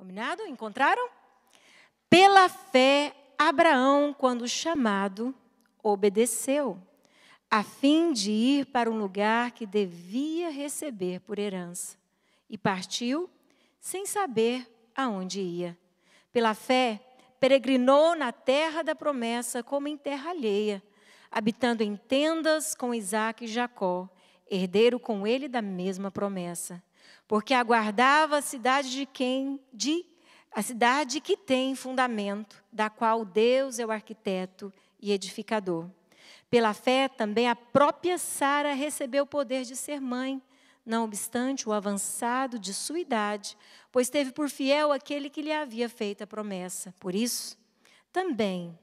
Combinado? Encontraram? Pela fé, Abraão, quando chamado, obedeceu, a fim de ir para um lugar que devia receber por herança. E partiu, sem saber aonde ia. Pela fé, peregrinou na terra da promessa como em terra alheia, habitando em tendas com Isaque e Jacó, herdeiro com ele da mesma promessa. Porque aguardava a cidade a cidade que tem fundamento, da qual Deus é o arquiteto e edificador. Pela fé, também a própria Sara recebeu o poder de ser mãe, não obstante o avançado de sua idade, pois teve por fiel aquele que lhe havia feito a promessa. Por isso, também,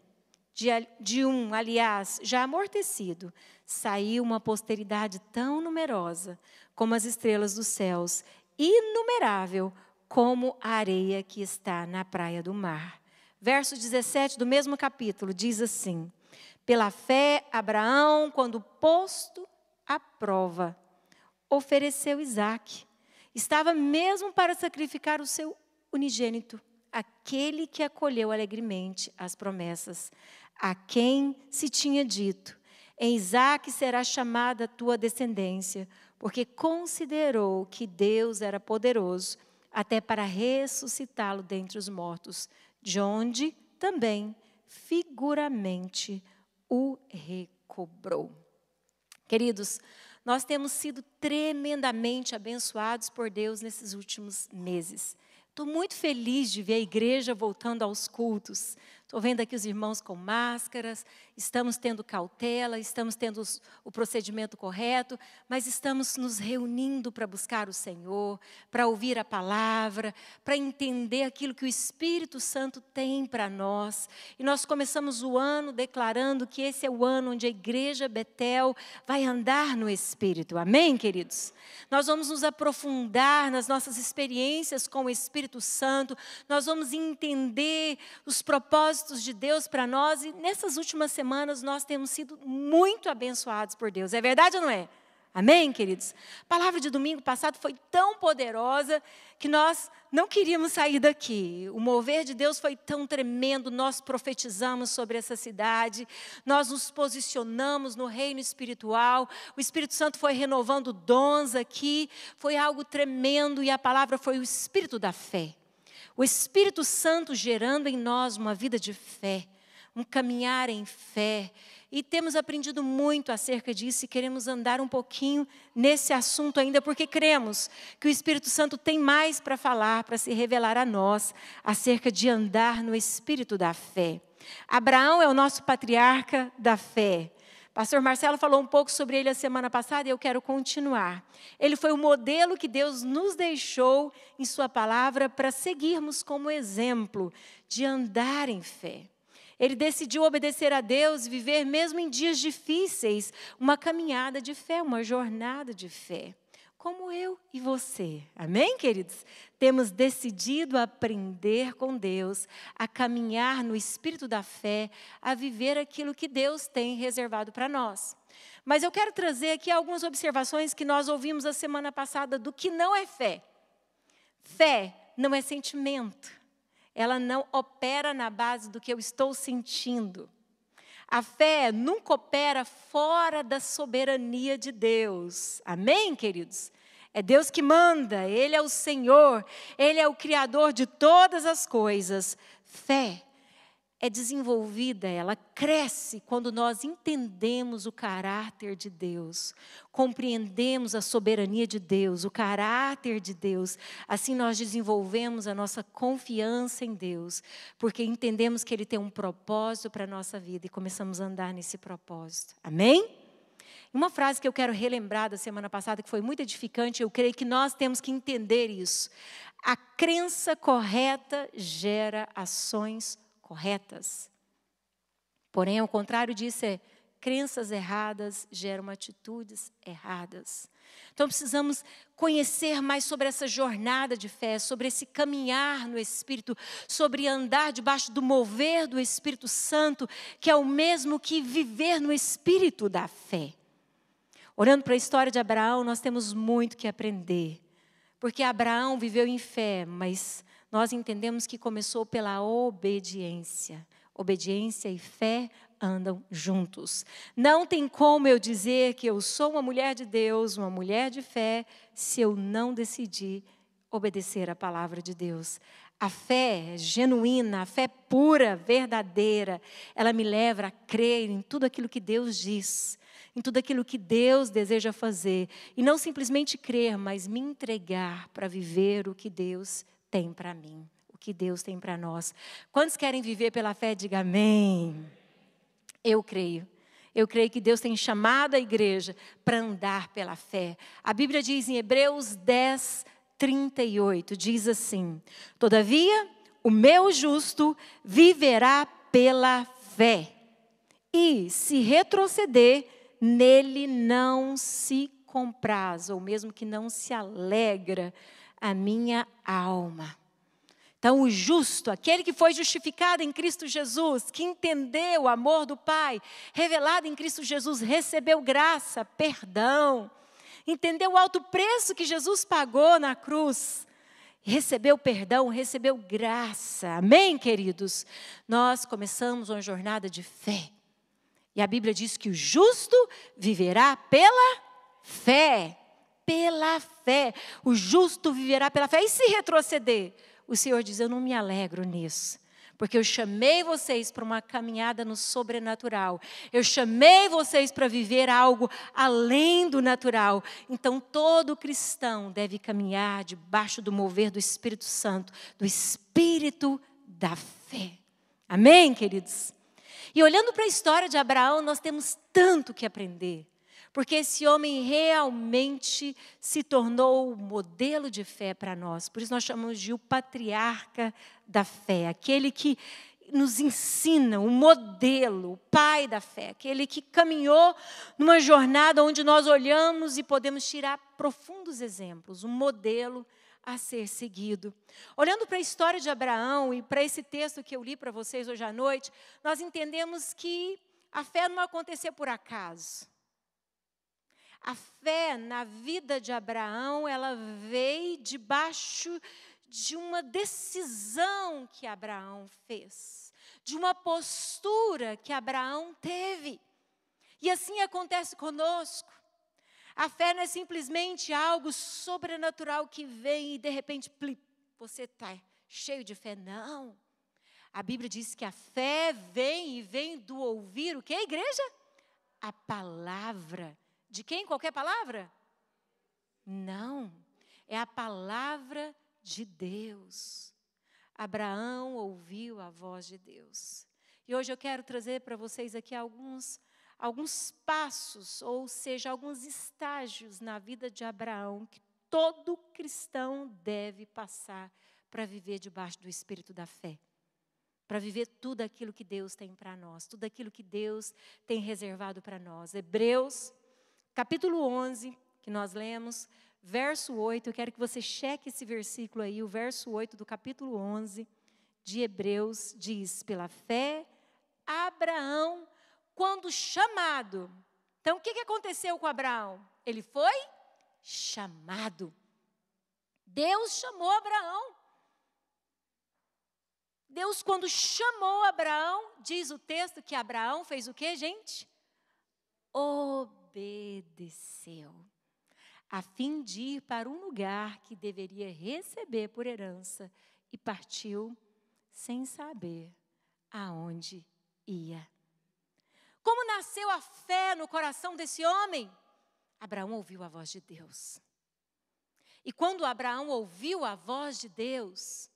aliás, já amortecido, saiu uma posteridade tão numerosa como as estrelas dos céus, inumerável como a areia que está na praia do mar. Verso 17 do mesmo capítulo diz assim: pela fé, Abraão, quando posto à prova, ofereceu Isaque. Estava mesmo para sacrificar o seu unigênito, aquele que acolheu alegremente as promessas, a quem se tinha dito: em Isaque será chamada a tua descendência, porque considerou que Deus era poderoso até para ressuscitá-lo dentre os mortos, de onde também figuramente o recobrou. Queridos, nós temos sido tremendamente abençoados por Deus nesses últimos meses. Estou muito feliz de ver a igreja voltando aos cultos. Estou vendo aqui os irmãos com máscaras, estamos tendo cautela, estamos tendo o procedimento correto, mas estamos nos reunindo para buscar o Senhor, para ouvir a palavra, para entender aquilo que o Espírito Santo tem para nós. E nós começamos o ano declarando que esse é o ano onde a igreja Betel vai andar no Espírito. Amém, queridos? Nós vamos nos aprofundar nas nossas experiências com o Espírito Santo, nós vamos entender os propósitos de Deus para nós, e nessas últimas semanas nós temos sido muito abençoados por Deus. É verdade ou não é? Amém, queridos? A palavra de domingo passado foi tão poderosa que nós não queríamos sair daqui. O mover de Deus foi tão tremendo, nós profetizamos sobre essa cidade, nós nos posicionamos no reino espiritual, o Espírito Santo foi renovando dons aqui, foi algo tremendo, e a palavra foi o Espírito da fé. O Espírito Santo gerando em nós uma vida de fé, um caminhar em fé. E temos aprendido muito acerca disso e queremos andar um pouquinho nesse assunto ainda, porque cremos que o Espírito Santo tem mais para falar, para se revelar a nós, acerca de andar no Espírito da fé. Abraão é o nosso patriarca da fé. Pastor Marcelo falou um pouco sobre ele a semana passada e eu quero continuar. Ele foi o modelo que Deus nos deixou em sua palavra para seguirmos como exemplo de andar em fé. Ele decidiu obedecer a Deus e viver mesmo em dias difíceis, uma caminhada de fé, uma jornada de fé. Como eu e você. Amém, queridos? Temos decidido aprender com Deus, a caminhar no Espírito da fé, a viver aquilo que Deus tem reservado para nós. Mas eu quero trazer aqui algumas observações que nós ouvimos a semana passada do que não é fé. Fé não é sentimento. Ela não opera na base do que eu estou sentindo. A fé nunca opera fora da soberania de Deus. Amém, queridos? É Deus que manda, Ele é o Senhor, Ele é o Criador de todas as coisas. Fé é desenvolvida, ela cresce quando nós entendemos o caráter de Deus, compreendemos a soberania de Deus, o caráter de Deus. Assim nós desenvolvemos a nossa confiança em Deus, porque entendemos que Ele tem um propósito para a nossa vida e começamos a andar nesse propósito. Amém? Uma frase que eu quero relembrar da semana passada, que foi muito edificante, eu creio que nós temos que entender isso. A crença correta gera ações corretas. Porém, ao contrário disso, crenças erradas geram atitudes erradas. Então, precisamos conhecer mais sobre essa jornada de fé, sobre esse caminhar no Espírito, sobre andar debaixo do mover do Espírito Santo, que é o mesmo que viver no Espírito da fé. Olhando para a história de Abraão, nós temos muito que aprender. Porque Abraão viveu em fé, mas nós entendemos que começou pela obediência. Obediência e fé andam juntos. Não tem como eu dizer que eu sou uma mulher de Deus, uma mulher de fé, se eu não decidir obedecer a palavra de Deus. A fé genuína, a fé pura, verdadeira, ela me leva a crer em tudo aquilo que Deus diz, em tudo aquilo que Deus deseja fazer. E não simplesmente crer, mas me entregar para viver o que Deus tem para mim, o que Deus tem para nós. Quantos querem viver pela fé? Diga amém. Eu creio. Eu creio que Deus tem chamado a igreja para andar pela fé. A Bíblia diz em Hebreus 10:38, diz assim: todavia, o meu justo viverá pela fé, e se retroceder, nele não se compraz, ou mesmo que não se alegra a minha alma. Então, o justo, aquele que foi justificado em Cristo Jesus, que entendeu o amor do Pai, revelado em Cristo Jesus, recebeu graça, perdão, entendeu o alto preço que Jesus pagou na cruz, recebeu perdão, recebeu graça. Amém, queridos? Nós começamos uma jornada de fé. E a Bíblia diz que o justo viverá pela fé. Pela fé. O justo viverá pela fé. E se retroceder? O Senhor diz, eu não me alegro nisso. Porque eu chamei vocês para uma caminhada no sobrenatural. Eu chamei vocês para viver algo além do natural. Então, todo cristão deve caminhar debaixo do mover do Espírito Santo, do Espírito da fé. Amém, queridos? E olhando para a história de Abraão, nós temos tanto que aprender. Porque esse homem realmente se tornou o modelo de fé para nós. Por isso nós chamamos de o patriarca da fé. Aquele que nos ensina, o modelo, o pai da fé. Aquele que caminhou numa jornada onde nós olhamos e podemos tirar profundos exemplos. Um modelo a ser seguido. Olhando para a história de Abraão e para esse texto que eu li para vocês hoje à noite, nós entendemos que a fé não aconteceu por acaso. A fé na vida de Abraão, ela veio debaixo de uma decisão que Abraão fez, de uma postura que Abraão teve. E assim acontece conosco. A fé não é simplesmente algo sobrenatural que vem e de repente, você está cheio de fé. Não. A Bíblia diz que a fé vem e vem do ouvir o que, igreja? A palavra. De quem? Qualquer palavra? Não, é a palavra de Deus. Abraão ouviu a voz de Deus. E hoje eu quero trazer para vocês aqui alguns passos, ou seja, alguns estágios na vida de Abraão que todo cristão deve passar para viver debaixo do Espírito da fé. Para viver tudo aquilo que Deus tem para nós, tudo aquilo que Deus tem reservado para nós. Hebreus capítulo 11, que nós lemos, verso 8, eu quero que você cheque esse versículo aí, o verso 8 do capítulo 11 de Hebreus diz, pela fé, Abraão, quando chamado. Então, o que aconteceu com Abraão? Ele foi chamado. Deus chamou Abraão. Deus, quando chamou Abraão, diz o texto que Abraão fez o quê, gente? Obedeceu, a fim de ir para um lugar que deveria receber por herança, e partiu sem saber aonde ia. Como nasceu a fé no coração desse homem? Abraão ouviu a voz de Deus. E quando Abraão ouviu a voz de Deus,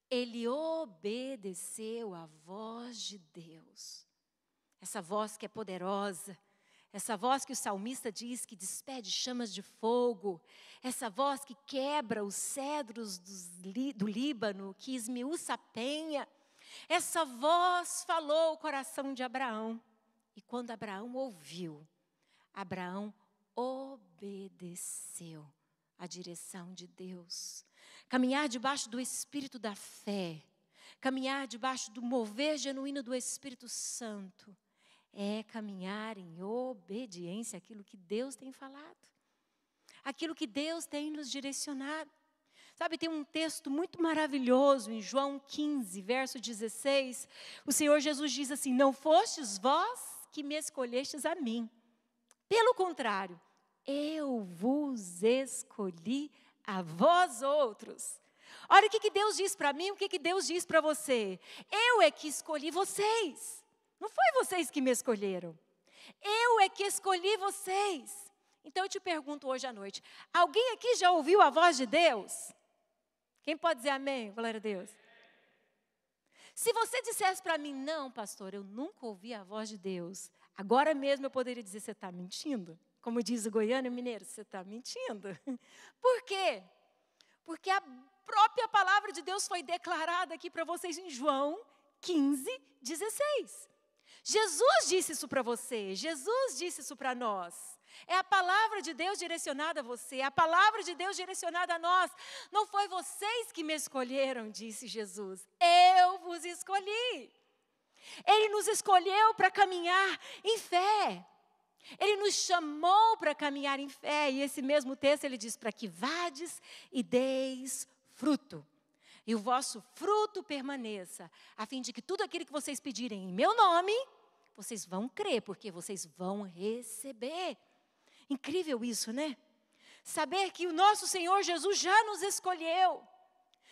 ele obedeceu à voz de Deus. Essa voz que é poderosa, essa voz que o salmista diz que despede chamas de fogo, essa voz que quebra os cedros do Líbano, que esmiuça a penha, essa voz falou o coração de Abraão. E quando Abraão ouviu, Abraão obedeceu à direção de Deus. Caminhar debaixo do Espírito da fé, caminhar debaixo do mover genuíno do Espírito Santo, é caminhar em obediência àquilo que Deus tem falado, aquilo que Deus tem nos direcionado. Sabe, tem um texto muito maravilhoso em João 15, verso 16. O Senhor Jesus diz assim: não fostes vós que me escolhestes a mim. Pelo contrário, eu vos escolhi a vós outros. Olha o que Deus diz para mim, o que Deus diz para você. Eu é que escolhi vocês. Não foi vocês que me escolheram. Eu é que escolhi vocês. Então eu te pergunto hoje à noite, alguém aqui já ouviu a voz de Deus? Quem pode dizer amém? Glória a Deus. Se você dissesse para mim, não, pastor, eu nunca ouvi a voz de Deus. Agora mesmo eu poderia dizer, você está mentindo? Como diz o goiano e o mineiro, você está mentindo. Por quê? Porque a própria palavra de Deus foi declarada aqui para vocês em João 15, 16. Jesus disse isso para você, Jesus disse isso para nós. É a palavra de Deus direcionada a você, é a palavra de Deus direcionada a nós. Não foi vocês que me escolheram, disse Jesus, eu vos escolhi. Ele nos escolheu para caminhar em fé. Ele nos chamou para caminhar em fé. E esse mesmo texto ele diz, para que vades e deis fruto. E o vosso fruto permaneça, a fim de que tudo aquilo que vocês pedirem em meu nome, vocês vão crer, porque vocês vão receber. Incrível isso, né? Saber que o nosso Senhor Jesus já nos escolheu.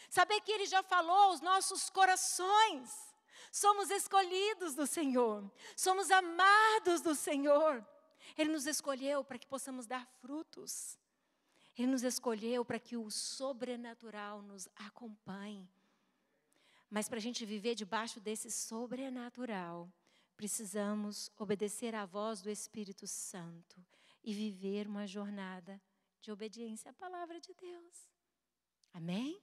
Saber que Ele já falou aos nossos corações. Somos escolhidos do Senhor. Somos amados do Senhor. Ele nos escolheu para que possamos dar frutos. Ele nos escolheu para que o sobrenatural nos acompanhe. Mas para a gente viver debaixo desse sobrenatural, precisamos obedecer à voz do Espírito Santo e viver uma jornada de obediência à palavra de Deus. Amém?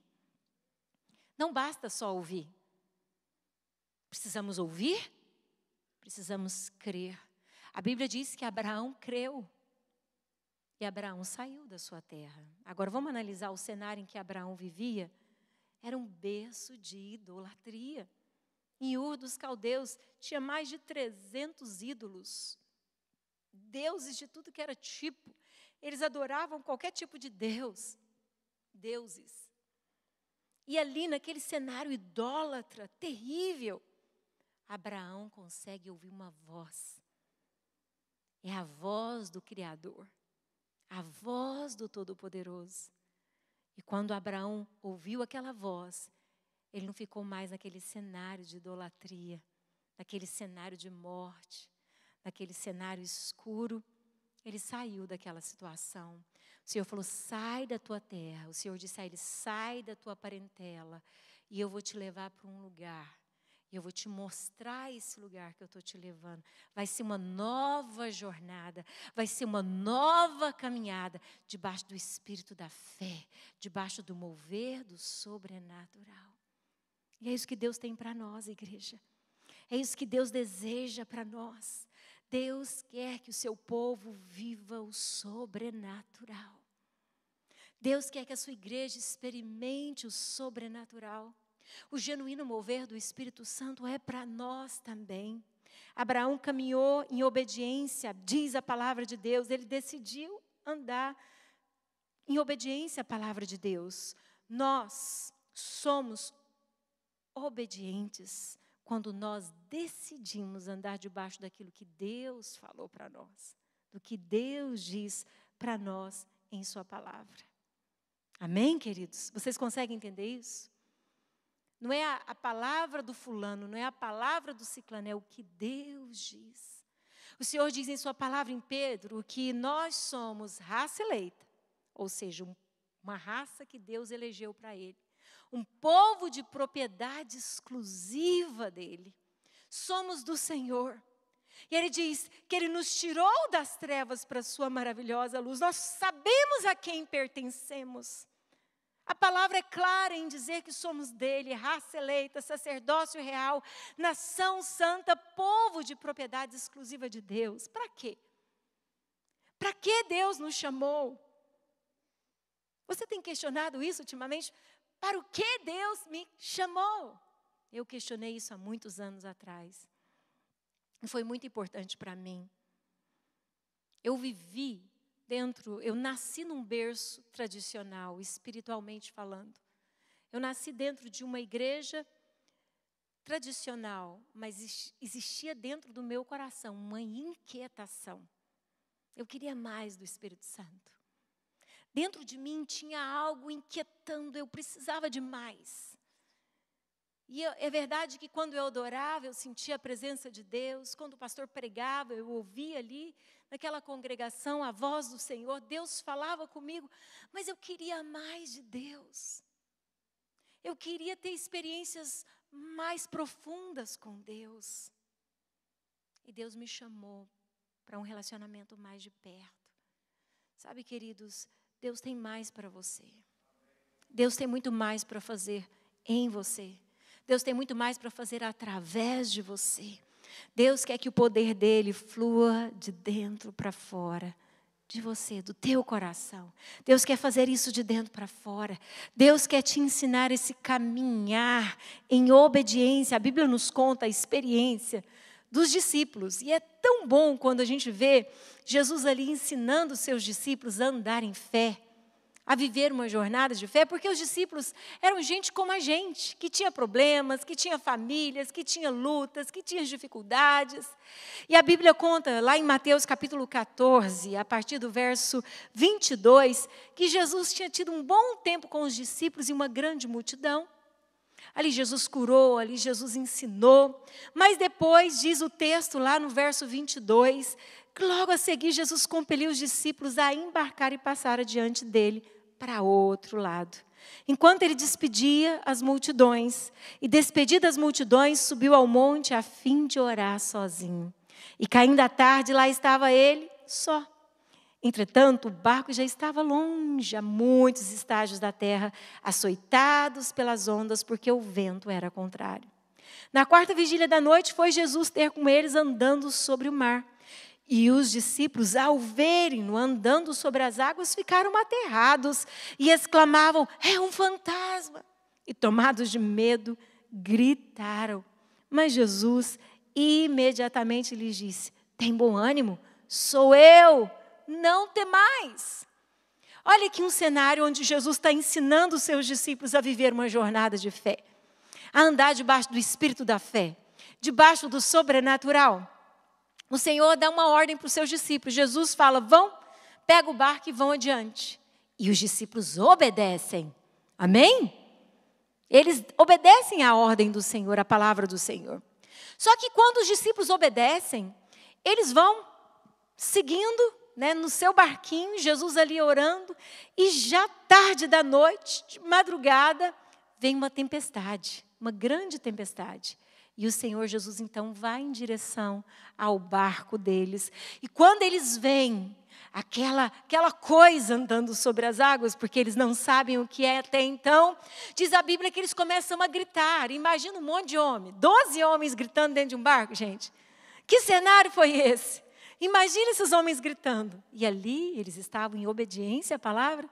Não basta só ouvir. Precisamos ouvir, precisamos crer. A Bíblia diz que Abraão creu. E Abraão saiu da sua terra. Agora vamos analisar o cenário em que Abraão vivia. Era um berço de idolatria. Em Ur dos Caldeus tinha mais de 300 ídolos. Deuses de tudo que era tipo. Eles adoravam qualquer tipo de Deus. Deuses. E ali naquele cenário idólatra, terrível, Abraão consegue ouvir uma voz. É a voz do Criador. A voz do Todo-Poderoso. E quando Abraão ouviu aquela voz, ele não ficou mais naquele cenário de idolatria, naquele cenário de morte, naquele cenário escuro. Ele saiu daquela situação. O Senhor falou, sai da tua terra. O Senhor disse a ele, sai da tua parentela e eu vou te levar para um lugar. E eu vou te mostrar esse lugar que eu estou te levando. Vai ser uma nova jornada, vai ser uma nova caminhada, debaixo do espírito da fé, debaixo do mover do sobrenatural. E é isso que Deus tem para nós, igreja. É isso que Deus deseja para nós. Deus quer que o seu povo viva o sobrenatural. Deus quer que a sua igreja experimente o sobrenatural. O genuíno mover do Espírito Santo é para nós também. Abraão caminhou em obediência, diz a palavra de Deus. Ele decidiu andar em obediência à palavra de Deus. Nós somos obedientes quando nós decidimos andar debaixo daquilo que Deus falou para nós, do que Deus diz para nós em sua palavra. Amém, queridos? Vocês conseguem entender isso? Não é a palavra do fulano, não é a palavra do ciclano, é o que Deus diz. O Senhor diz em sua palavra em Pedro que nós somos raça eleita, ou seja, uma raça que Deus elegeu para Ele. Um povo de propriedade exclusiva dEle. Somos do Senhor. E Ele diz que Ele nos tirou das trevas para a sua maravilhosa luz. Nós sabemos a quem pertencemos. A palavra é clara em dizer que somos dele, raça eleita, sacerdócio real, nação santa, povo de propriedade exclusiva de Deus. Para quê? Para que Deus nos chamou? Você tem questionado isso ultimamente? Para o que Deus me chamou? Eu questionei isso há muitos anos atrás. E foi muito importante para mim. Eu vivi eu nasci num berço tradicional, espiritualmente falando. Eu nasci dentro de uma igreja tradicional, mas existia dentro do meu coração uma inquietação. Eu queria mais do Espírito Santo. Dentro de mim tinha algo inquietando, eu precisava de mais. E é verdade que quando eu adorava, eu sentia a presença de Deus. Quando o pastor pregava, eu ouvia ali, naquela congregação, a voz do Senhor. Deus falava comigo, mas eu queria mais de Deus. Eu queria ter experiências mais profundas com Deus. E Deus me chamou para um relacionamento mais de perto. Sabe, queridos, Deus tem mais para você. Deus tem muito mais para fazer em você. Deus tem muito mais para fazer através de você. Deus quer que o poder dele flua de dentro para fora de você, do teu coração. Deus quer fazer isso de dentro para fora. Deus quer te ensinar esse caminhar em obediência. A Bíblia nos conta a experiência dos discípulos. E é tão bom quando a gente vê Jesus ali ensinando os seus discípulos a andar em fé, a viver uma jornada de fé, porque os discípulos eram gente como a gente, que tinha problemas, que tinha famílias, que tinha lutas, que tinha dificuldades. E a Bíblia conta, lá em Mateus capítulo 14, a partir do verso 22, que Jesus tinha tido um bom tempo com os discípulos e uma grande multidão. Ali Jesus curou, ali Jesus ensinou. Mas depois, diz o texto lá no verso 22, que logo a seguir Jesus compeliu os discípulos a embarcar e passar adiante dele para outro lado. Enquanto ele despedia as multidões, e despedidas as multidões, subiu ao monte a fim de orar sozinho. E caindo a tarde, lá estava ele só. Entretanto, o barco já estava longe, a muitos estágios da terra, açoitados pelas ondas, porque o vento era contrário. Na quarta vigília da noite, foi Jesus ter com eles andando sobre o mar. E os discípulos, ao verem-no andando sobre as águas, ficaram aterrados e exclamavam: é um fantasma! E tomados de medo, gritaram. Mas Jesus imediatamente lhes disse: tem bom ânimo, sou eu, não temais. Olha aqui um cenário onde Jesus está ensinando os seus discípulos a viver uma jornada de fé, a andar debaixo do espírito da fé, debaixo do sobrenatural. O Senhor dá uma ordem para os seus discípulos. Jesus fala: vão, pega o barco e vão adiante. E os discípulos obedecem. Amém? Eles obedecem à ordem do Senhor, à palavra do Senhor. Só que quando os discípulos obedecem, eles vão seguindo, no seu barquinho, Jesus ali orando. E já tarde da noite, de madrugada, vem uma tempestade, uma grande tempestade. E o Senhor Jesus, então, vai em direção ao barco deles. E quando eles veem aquela coisa andando sobre as águas, porque eles não sabem o que é até então, diz a Bíblia que eles começam a gritar. Imagina um monte de homem, 12 homens gritando dentro de um barco, gente. Que cenário foi esse? Imagina esses homens gritando. E ali eles estavam em obediência à palavra,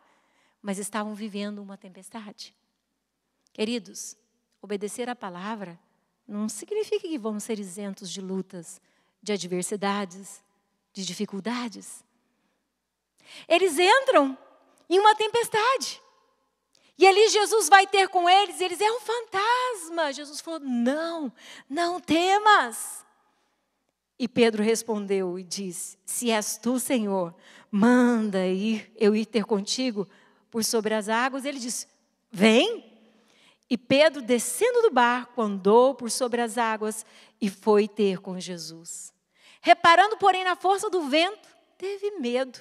mas estavam vivendo uma tempestade. Queridos, obedecer à palavra não significa que vamos ser isentos de lutas, de adversidades, de dificuldades. Eles entram em uma tempestade. E ali Jesus vai ter com eles, e eles: é um fantasma. Jesus falou: não temas. E Pedro respondeu e disse: se és tu, Senhor, manda eu ir ter contigo por sobre as águas. Ele disse: vem. E Pedro, descendo do barco, andou por sobre as águas e foi ter com Jesus. Reparando, porém, na força do vento, teve medo.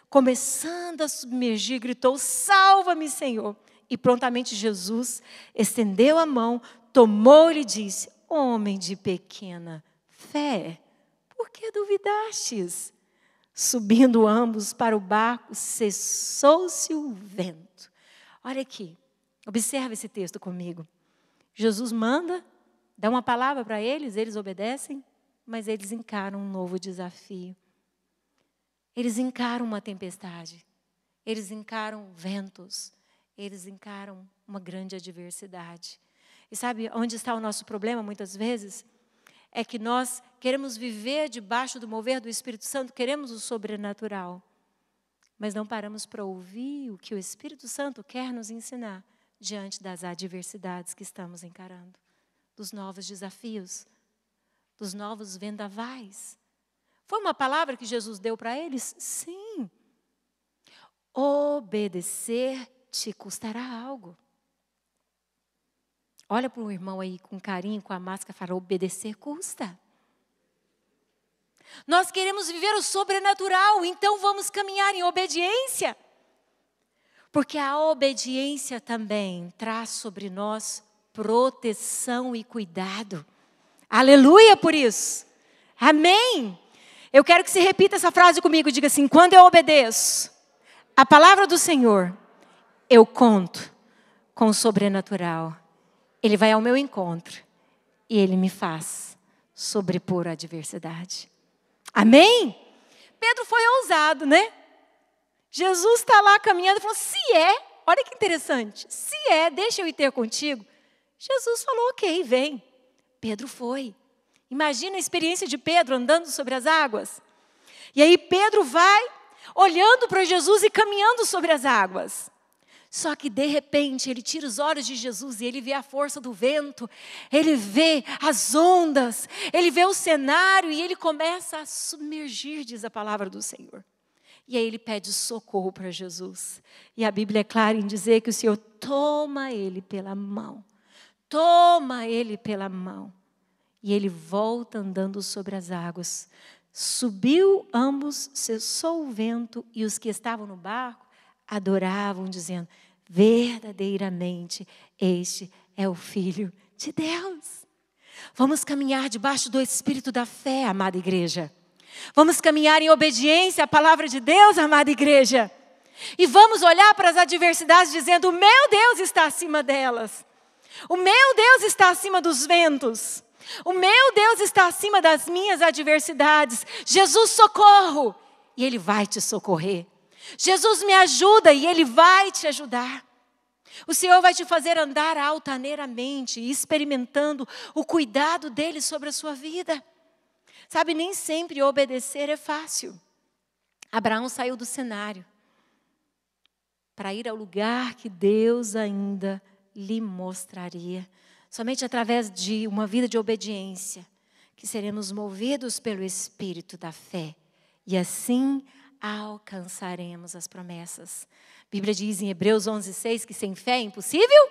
Começando a submergir, gritou: salva-me, Senhor. E prontamente Jesus estendeu a mão, tomou-lhe e disse: homem de pequena fé, por que duvidastes? Subindo ambos para o barco, cessou-se o vento. Olha aqui. Observe esse texto comigo. Jesus manda, dá uma palavra para eles, eles obedecem, mas eles encaram um novo desafio. Eles encaram uma tempestade, eles encaram ventos, eles encaram uma grande adversidade. E sabe onde está o nosso problema muitas vezes? É que nós queremos viver debaixo do mover do Espírito Santo, queremos o sobrenatural. mas não paramos para ouvir o que o Espírito Santo quer nos ensinar diante das adversidades que estamos encarando, dos novos desafios, dos novos vendavais. Foi uma palavra que Jesus deu para eles? Sim. Obedecer te custará algo. Olha para o irmão aí com carinho, com a máscara, e fala: obedecer custa. Nós queremos viver o sobrenatural, então vamos caminhar em obediência. Porque a obediência também traz sobre nós proteção e cuidado. Aleluia por isso. Amém. Eu quero que você repita essa frase comigo. Diga assim: quando eu obedeço a palavra do Senhor, eu conto com o sobrenatural. Ele vai ao meu encontro e Ele me faz sobrepor a adversidade. Amém? Pedro foi ousado, né? Jesus está lá caminhando e falou: se é, olha que interessante, se é, deixa eu ir ter contigo. Jesus falou: ok, vem. Pedro foi. Imagina a experiência de Pedro andando sobre as águas. E aí Pedro vai olhando para Jesus e caminhando sobre as águas. Só que de repente ele tira os olhos de Jesus e ele vê a força do vento, ele vê as ondas, ele vê o cenário e ele começa a submergir, diz a palavra do Senhor. E aí ele pede socorro para Jesus. E a Bíblia é clara em dizer que o Senhor toma ele pela mão. Toma ele pela mão. E ele volta andando sobre as águas. Subiu ambos, cessou o vento e os que estavam no barco adoravam, dizendo: verdadeiramente este é o Filho de Deus. Vamos caminhar debaixo do Espírito da fé, amada igreja. Vamos caminhar em obediência à palavra de Deus, amada igreja. E vamos olhar para as adversidades dizendo: o meu Deus está acima delas. O meu Deus está acima dos ventos. O meu Deus está acima das minhas adversidades. Jesus, socorro! E Ele vai te socorrer. Jesus, me ajuda, e Ele vai te ajudar. O Senhor vai te fazer andar altaneiramente, experimentando o cuidado dEle sobre a sua vida. Sabe, nem sempre obedecer é fácil. Abraão saiu do cenário para ir ao lugar que Deus ainda lhe mostraria. Somente através de uma vida de obediência que seremos movidos pelo Espírito da fé. E assim alcançaremos as promessas. A Bíblia diz em Hebreus 11:6 que sem fé é impossível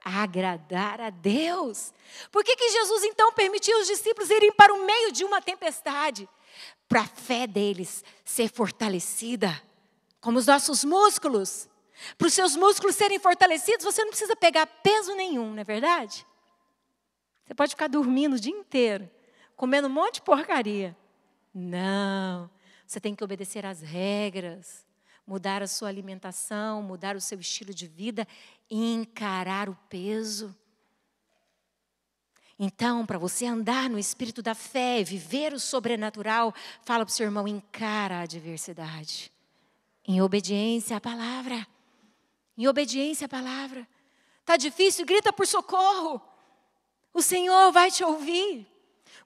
agradar a Deus. Por que Jesus então permitiu os discípulos irem para o meio de uma tempestade? Para a fé deles ser fortalecida, como os nossos músculos. Para os seus músculos serem fortalecidos, você não precisa pegar peso nenhum, não é verdade? Você pode ficar dormindo o dia inteiro, comendo um monte de porcaria. Não, você tem que obedecer às regras, mudar a sua alimentação, mudar o seu estilo de vida e encarar o peso. Então, para você andar no espírito da fé, viver o sobrenatural, fala para o seu irmão: encara a adversidade. Em obediência à palavra. Em obediência à palavra. Está difícil? Grita por socorro. O Senhor vai te ouvir.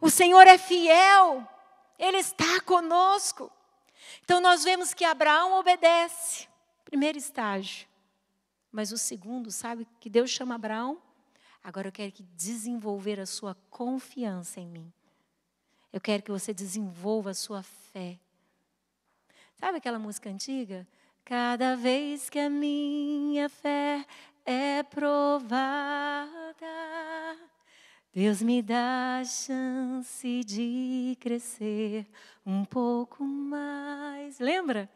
O Senhor é fiel. Ele está conosco. Então nós vemos que Abraão obedece. Primeiro estágio. Mas o segundo, sabe que Deus chama Abraão? Agora eu quero que desenvolver a sua confiança em mim. Eu quero que você desenvolva a sua fé. Sabe aquela música antiga? Cada vez que a minha fé é provada, Deus me dá a chance de crescer um pouco mais. Lembra?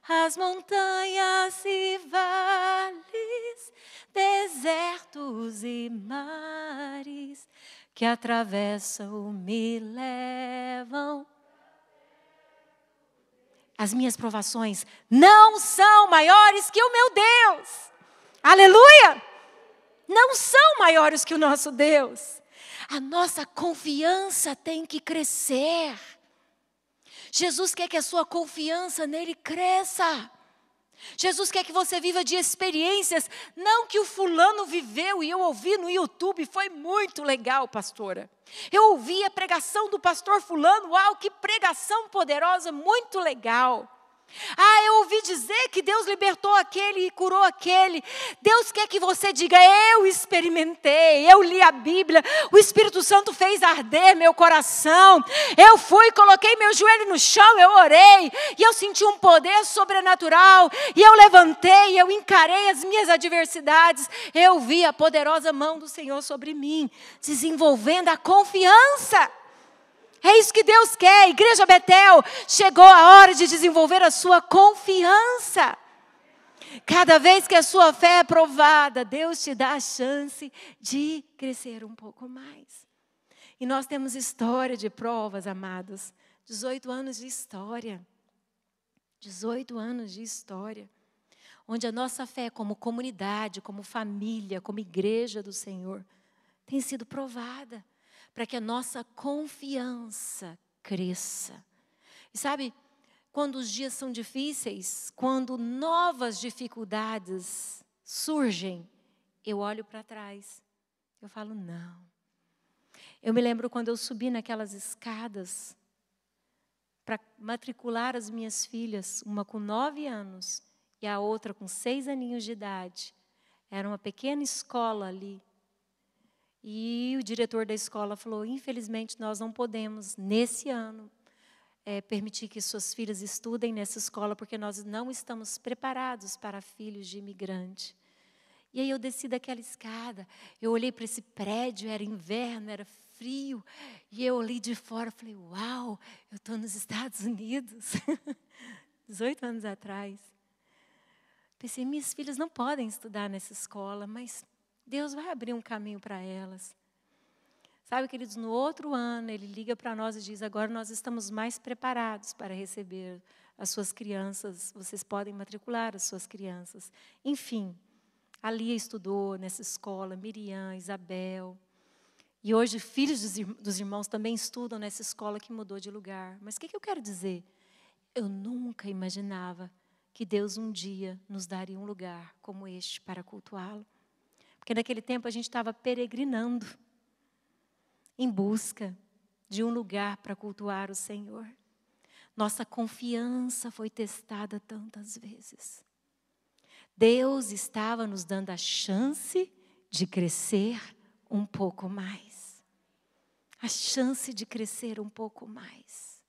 As montanhas e vales, desertos e mares que atravessam me levam. As minhas provações não são maiores que o meu Deus. Aleluia! Não são maiores que o nosso Deus. A nossa confiança tem que crescer. Jesus quer que a sua confiança nele cresça. Jesus quer que você viva de experiências, não que o fulano viveu e eu ouvi no YouTube, foi muito legal, pastora. Eu ouvi a pregação do pastor fulano, uau, que pregação poderosa, muito legal. Ah, eu ouvi dizer que Deus libertou aquele e curou aquele. Deus quer que você diga, eu experimentei, eu li a Bíblia, o Espírito Santo fez arder meu coração. Eu fui, coloquei meu joelho no chão, eu orei, e eu senti um poder sobrenatural, e eu levantei, eu encarei as minhas adversidades, eu vi a poderosa mão do Senhor sobre mim, desenvolvendo a confiança. É isso que Deus quer. Igreja Betel, chegou a hora de desenvolver a sua confiança. Cada vez que a sua fé é provada, Deus te dá a chance de crescer um pouco mais. E nós temos história de provas, amados. 18 anos de história. 18 anos de história. Onde a nossa fé como comunidade, como família, como igreja do Senhor, tem sido provada. Para que a nossa confiança cresça. E sabe, quando os dias são difíceis, quando novas dificuldades surgem, eu olho para trás, eu falo, não. Eu me lembro quando eu subi naquelas escadas para matricular as minhas filhas, uma com 9 anos e a outra com 6 aninhos de idade. Era uma pequena escola ali. E o diretor da escola falou, infelizmente nós não podemos, nesse ano, permitir que suas filhas estudem nessa escola, porque nós não estamos preparados para filhos de imigrante. E aí eu desci daquela escada, eu olhei para esse prédio, era inverno, era frio, e eu olhei de fora, falei, uau, eu estou nos Estados Unidos, 18 anos atrás. Pensei, minhas filhas não podem estudar nessa escola, mas Deus vai abrir um caminho para elas. Sabe, queridos, no outro ano, Ele liga para nós e diz, agora nós estamos mais preparados para receber as suas crianças, vocês podem matricular as suas crianças. Enfim, a Lia estudou nessa escola, Miriam, Isabel. E hoje, filhos dos irmãos também estudam nessa escola que mudou de lugar. Mas o que eu quero dizer? Eu nunca imaginava que Deus um dia nos daria um lugar como este para cultuá-lo. Porque naquele tempo a gente estava peregrinando em busca de um lugar para cultuar o Senhor. Nossa confiança foi testada tantas vezes. Deus estava nos dando a chance de crescer um pouco mais. A chance de crescer um pouco mais.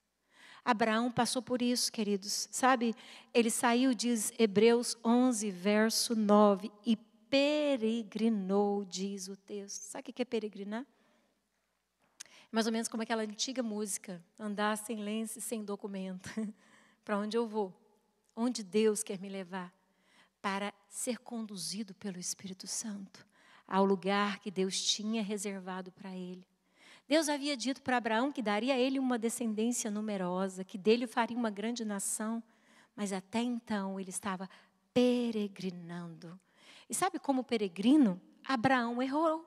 Abraão passou por isso, queridos. Sabe, ele saiu, diz Hebreus 11, verso 9, e peregrinou, diz o texto. Sabe o que é peregrinar? Mais ou menos como aquela antiga música, andar sem lenço e sem documento. Para onde eu vou? Onde Deus quer me levar? Para ser conduzido pelo Espírito Santo ao lugar que Deus tinha reservado para ele. Deus havia dito para Abraão que daria a ele uma descendência numerosa, que dele faria uma grande nação, mas até então ele estava peregrinando. E sabe como peregrino? Abraão errou.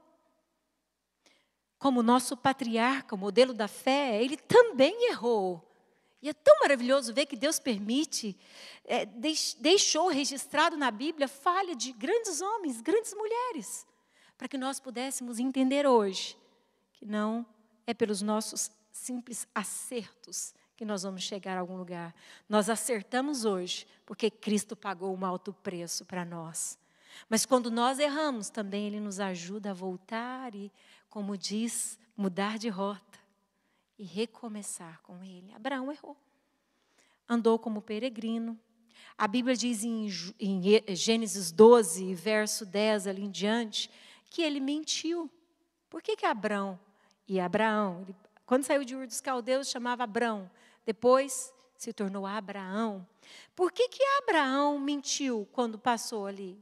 Como nosso patriarca, o modelo da fé, ele também errou. E é tão maravilhoso ver que Deus permite, deixou registrado na Bíblia falha de grandes homens, grandes mulheres, para que nós pudéssemos entender hoje que não é pelos nossos simples acertos que nós vamos chegar a algum lugar. Nós acertamos hoje porque Cristo pagou um alto preço para nós. Mas quando nós erramos, também Ele nos ajuda a voltar e, como diz, mudar de rota e recomeçar com Ele. Abraão errou. Andou como peregrino. A Bíblia diz em Gênesis 12, verso 10, ali em diante, que ele mentiu. Por que Abraão? Quando saiu de Ur dos Caldeus, chamava Abrão. Depois se tornou Abraão. Por que Abraão mentiu quando passou ali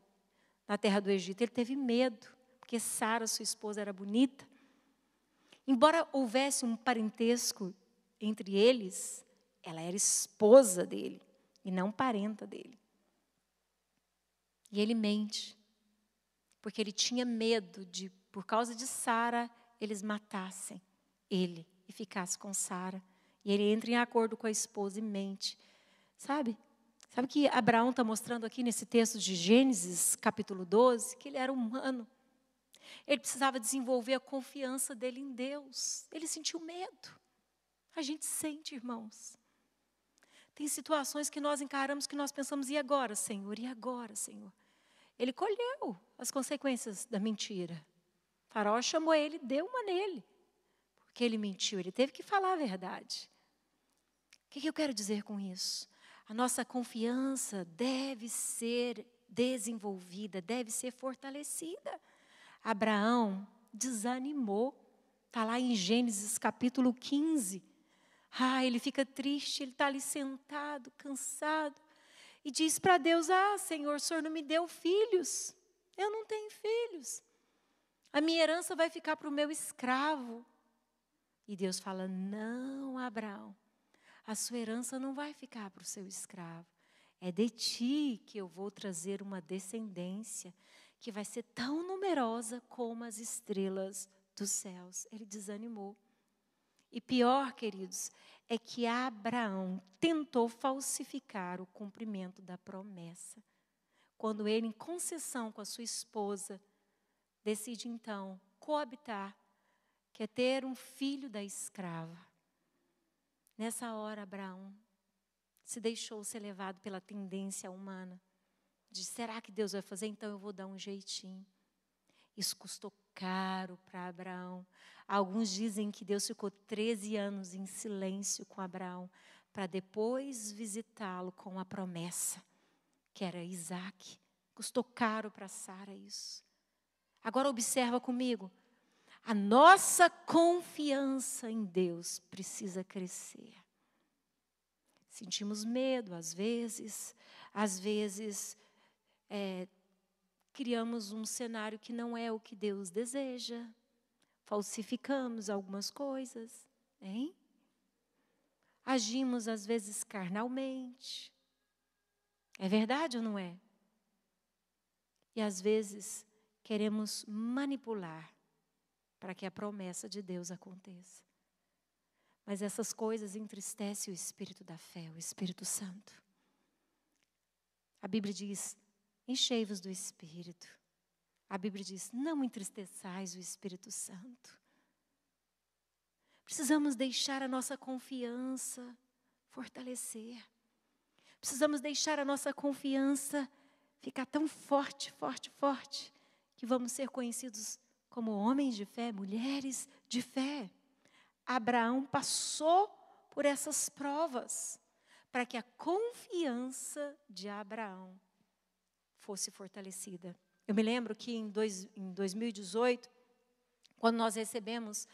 na terra do Egito? Ele teve medo, porque Sara, sua esposa, era bonita. Embora houvesse um parentesco entre eles, ela era esposa dele e não parenta dele. E ele mente, porque ele tinha medo de, por causa de Sara, eles matassem ele e ficassem com Sara. E ele entra em acordo com a esposa e mente. Sabe que Abraão está mostrando aqui nesse texto de Gênesis, capítulo 12, que ele era humano. Ele precisava desenvolver a confiança dele em Deus. Ele sentiu medo. A gente sente, irmãos. Tem situações que nós encaramos que nós pensamos, e agora, Senhor? E agora, Senhor? Ele colheu as consequências da mentira. O faraó chamou ele, deu uma nele. Porque ele mentiu, ele teve que falar a verdade. O que eu quero dizer com isso? A nossa confiança deve ser desenvolvida, deve ser fortalecida. Abraão desanimou. Está lá em Gênesis capítulo 15. Ele fica triste, ele está ali sentado, cansado. E diz para Deus, Senhor, o Senhor não me deu filhos. Eu não tenho filhos. A minha herança vai ficar para o meu escravo. E Deus fala, não, Abraão. A sua herança não vai ficar para o seu escravo. É de ti que eu vou trazer uma descendência que vai ser tão numerosa como as estrelas dos céus. Ele desanimou. E pior, queridos, é que Abraão tentou falsificar o cumprimento da promessa. Quando ele, em concessão com a sua esposa, decide então coabitar, quer ter um filho da escrava. Nessa hora, Abraão se deixou ser levado pela tendência humana. De será que Deus vai fazer? Então eu vou dar um jeitinho. Isso custou caro para Abraão. Alguns dizem que Deus ficou 13 anos em silêncio com Abraão, para depois visitá-lo com a promessa, que era Isaac. Custou caro para Sara isso. Agora observa comigo. A nossa confiança em Deus precisa crescer. Sentimos medo, às vezes criamos um cenário que não é o que Deus deseja, falsificamos algumas coisas, hein? Agimos, às vezes, carnalmente. É verdade ou não é? E, às vezes, queremos manipular para que a promessa de Deus aconteça. Mas essas coisas entristecem o Espírito da fé, o Espírito Santo. A Bíblia diz, enchei-vos do Espírito. A Bíblia diz, não entristeçais o Espírito Santo. Precisamos deixar a nossa confiança fortalecer. Precisamos deixar a nossa confiança ficar tão forte, forte, forte, que vamos ser conhecidos como homens de fé, mulheres de fé. Abraão passou por essas provas para que a confiança de Abraão fosse fortalecida. Eu me lembro que em 2018, quando nós recebemos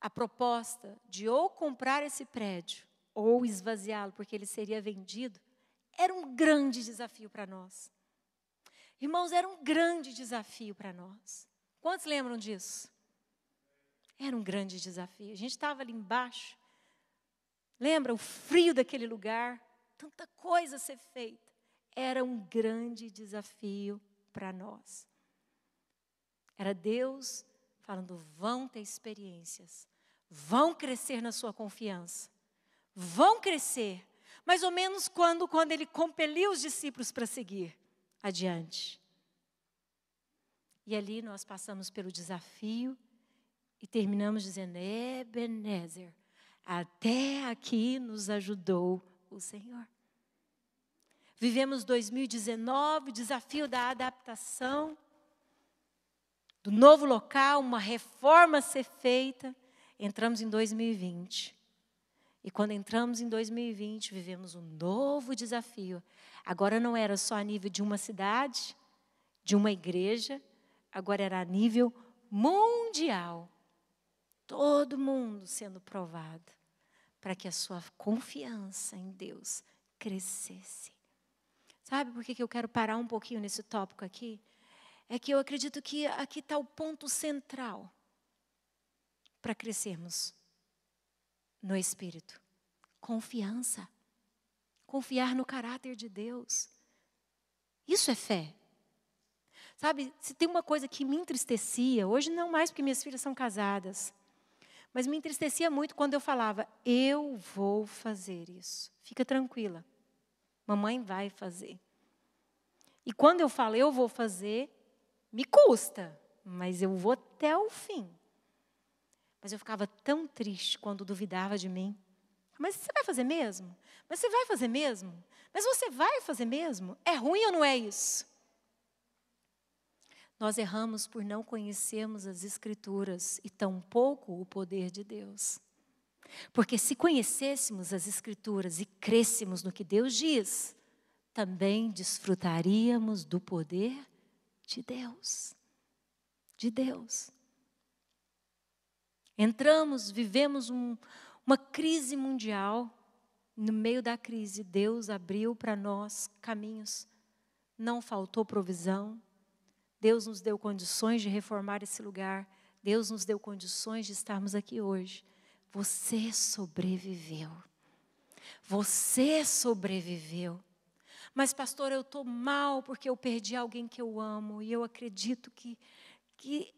a proposta de ou comprar esse prédio ou esvaziá-lo porque ele seria vendido, era um grande desafio para nós. Irmãos, era um grande desafio para nós. Quantos lembram disso? Era um grande desafio. A gente estava ali embaixo. Lembra o frio daquele lugar? Tanta coisa a ser feita. Era um grande desafio para nós. Era Deus falando, vão ter experiências. Vão crescer na sua confiança. Vão crescer. Mais ou menos quando ele compeliu os discípulos para seguir adiante. E ali nós passamos pelo desafio e terminamos dizendo, Ebenezer, até aqui nos ajudou o Senhor. Vivemos 2019, o desafio da adaptação, do novo local, uma reforma a ser feita. Entramos em 2020. E quando entramos em 2020, vivemos um novo desafio. Agora não era só a nível de uma cidade, de uma igreja, agora era a nível mundial. Todo mundo sendo provado para que a sua confiança em Deus crescesse. Sabe por que eu quero parar um pouquinho nesse tópico aqui? É que eu acredito que aqui está o ponto central para crescermos no Espírito. Confiança. Confiar no caráter de Deus. Isso é fé. Sabe, se tem uma coisa que me entristecia, hoje não mais porque minhas filhas são casadas, mas me entristecia muito quando eu falava, eu vou fazer isso. Fica tranquila, mamãe vai fazer. E quando eu falo, eu vou fazer, me custa, mas eu vou até o fim. Mas eu ficava tão triste quando duvidava de mim, Mas você vai fazer mesmo? Mas você vai fazer mesmo? Mas você vai fazer mesmo? É ruim ou não é isso? Nós erramos por não conhecermos as Escrituras e tampouco o poder de Deus. Porque se conhecêssemos as Escrituras e crêssemos no que Deus diz, também desfrutaríamos do poder de Deus. De Deus. Entramos, vivemos uma crise mundial. No meio da crise, Deus abriu para nós caminhos. Não faltou provisão. Deus nos deu condições de reformar esse lugar. Deus nos deu condições de estarmos aqui hoje. Você sobreviveu. Você sobreviveu. Mas, pastor, eu estou mal porque eu perdi alguém que eu amo. E eu acredito que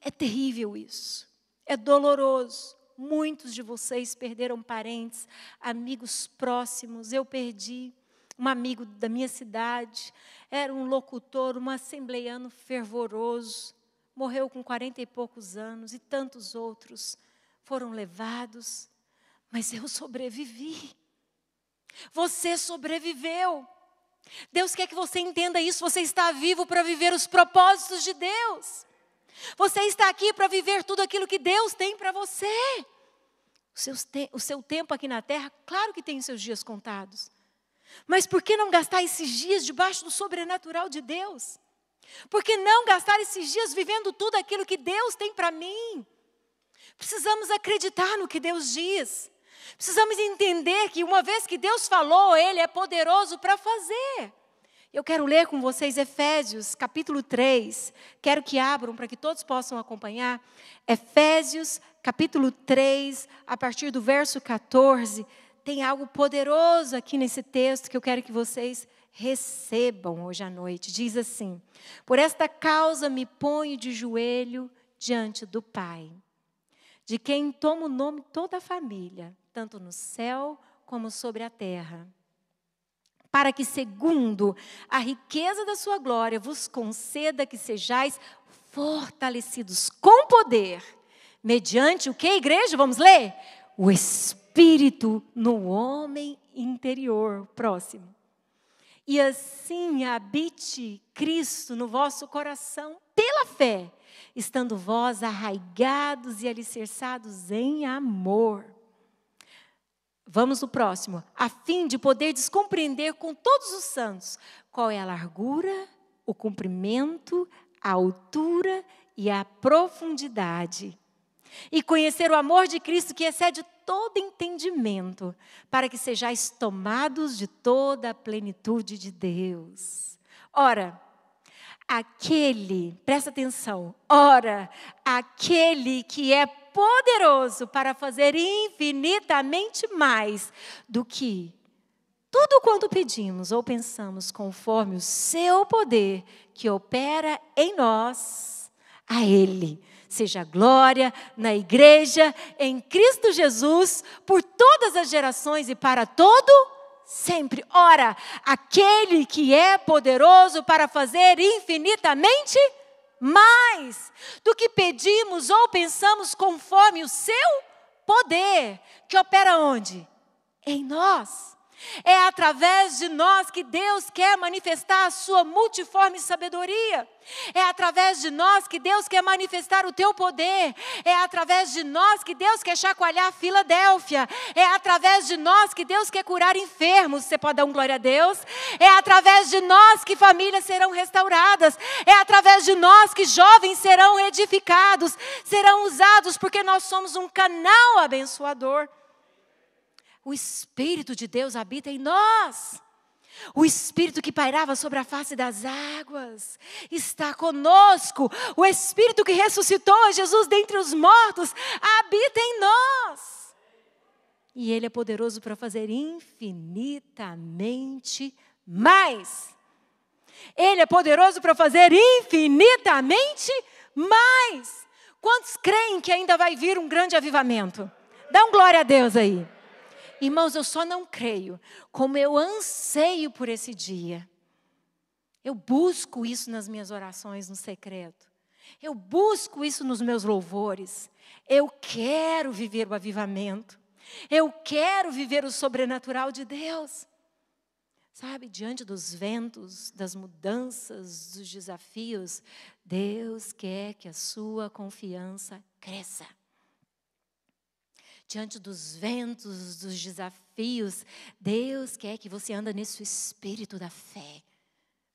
é terrível isso. É doloroso. Muitos de vocês perderam parentes, amigos próximos. Eu perdi um amigo da minha cidade. Era um locutor, um assembleiano fervoroso. Morreu com 40 e poucos anos. E tantos outros foram levados. Mas eu sobrevivi. Você sobreviveu. Deus quer que você entenda isso. Você está vivo para viver os propósitos de Deus. Você está aqui para viver tudo aquilo que Deus tem para você. O seu tempo aqui na terra, claro que tem os seus dias contados. Mas por que não gastar esses dias debaixo do sobrenatural de Deus? Por que não gastar esses dias vivendo tudo aquilo que Deus tem para mim? Precisamos acreditar no que Deus diz. Precisamos entender que uma vez que Deus falou, Ele é poderoso para fazer. Eu quero ler com vocês Efésios, capítulo 3. Quero que abram para que todos possam acompanhar. Efésios, capítulo 3, a partir do verso 14. Tem algo poderoso aqui nesse texto que eu quero que vocês recebam hoje à noite. Diz assim: por esta causa me ponho de joelho diante do Pai, de quem toma o nome toda a família, tanto no céu como sobre a terra, para que, segundo a riqueza da sua glória, vos conceda que sejais fortalecidos com poder, mediante o que, igreja? Vamos ler? O Espírito no homem interior. Próximo. E assim habite Cristo no vosso coração pela fé, estando vós arraigados e alicerçados em amor. Vamos no próximo. A fim de poder descompreender com todos os santos qual é a largura, o comprimento, a altura e a profundidade. E conhecer o amor de Cristo que excede todo entendimento, para que sejais tomados de toda a plenitude de Deus. Ora, presta atenção, aquele que é poderoso para fazer infinitamente mais do que tudo quanto pedimos ou pensamos, conforme o seu poder que opera em nós, a Ele seja glória na igreja, em Cristo Jesus, por todas as gerações e para todo sempre. Ora, aquele que é poderoso para fazer infinitamente mais do que pedimos ou pensamos, conforme o seu poder, que opera onde? Em nós. É através de nós que Deus quer manifestar a sua multiforme sabedoria. É através de nós que Deus quer manifestar o teu poder. É através de nós que Deus quer chacoalhar Filadélfia. É através de nós que Deus quer curar enfermos. Você pode dar um glória a Deus? É através de nós que famílias serão restauradas. É através de nós que jovens serão edificados. Serão usados porque nós somos um canal abençoador. O Espírito de Deus habita em nós. O Espírito que pairava sobre a face das águas está conosco. O Espírito que ressuscitou a Jesus dentre os mortos habita em nós. E Ele é poderoso para fazer infinitamente mais. Ele é poderoso para fazer infinitamente mais. Quantos creem que ainda vai vir um grande avivamento? Dá um glória a Deus aí. Irmãos, eu só não creio, como eu anseio por esse dia. Eu busco isso nas minhas orações no secreto. Eu busco isso nos meus louvores. Eu quero viver o avivamento. Eu quero viver o sobrenatural de Deus. Sabe, diante dos ventos, das mudanças, dos desafios, Deus quer que a sua confiança cresça. Diante dos ventos, dos desafios, Deus quer que você ande nesse espírito da fé,